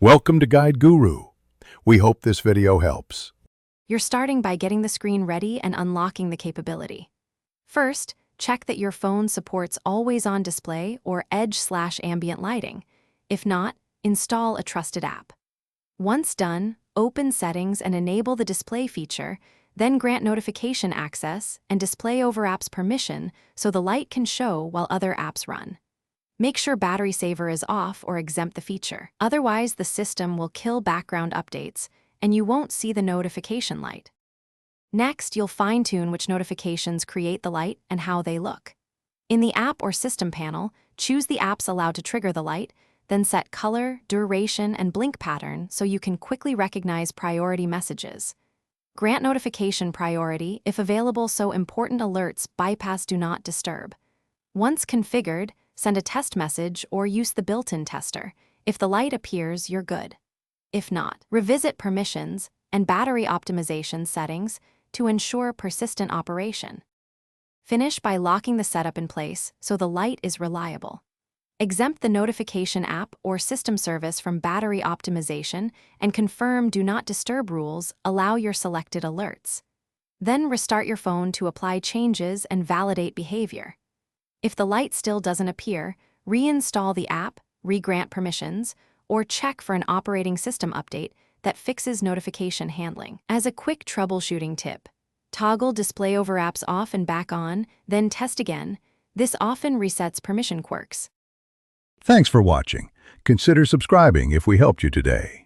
Welcome to Guide Guru. We hope this video helps. You're starting by getting the screen ready and unlocking the capability. First, check that your phone supports always-on display or edge/ambient lighting. If not, install a trusted app. Once done, open Settings and enable the display feature, then grant notification access and display over apps permission so the light can show while other apps run. Make sure battery saver is off or exempt the feature. Otherwise, the system will kill background updates and you won't see the notification light. Next, you'll fine-tune which notifications create the light and how they look. In the App or System panel, choose the apps allowed to trigger the light, then set color, duration, and blink pattern so you can quickly recognize priority messages. Grant notification priority if available so important alerts bypass Do Not Disturb. Once configured, send a test message or use the built-in tester. If the light appears, you're good. If not, revisit permissions and battery optimization settings to ensure persistent operation. Finish by locking the setup in place so the light is reliable. Exempt the notification app or system service from battery optimization and confirm Do Not Disturb rules allow your selected alerts. Then restart your phone to apply changes and validate behavior. If the light still doesn't appear, reinstall the app, re-grant permissions, or check for an operating system update that fixes notification handling. As a quick troubleshooting tip, toggle display over apps off and back on, then test again. This often resets permission quirks. Thanks for watching. Consider subscribing if we helped you today.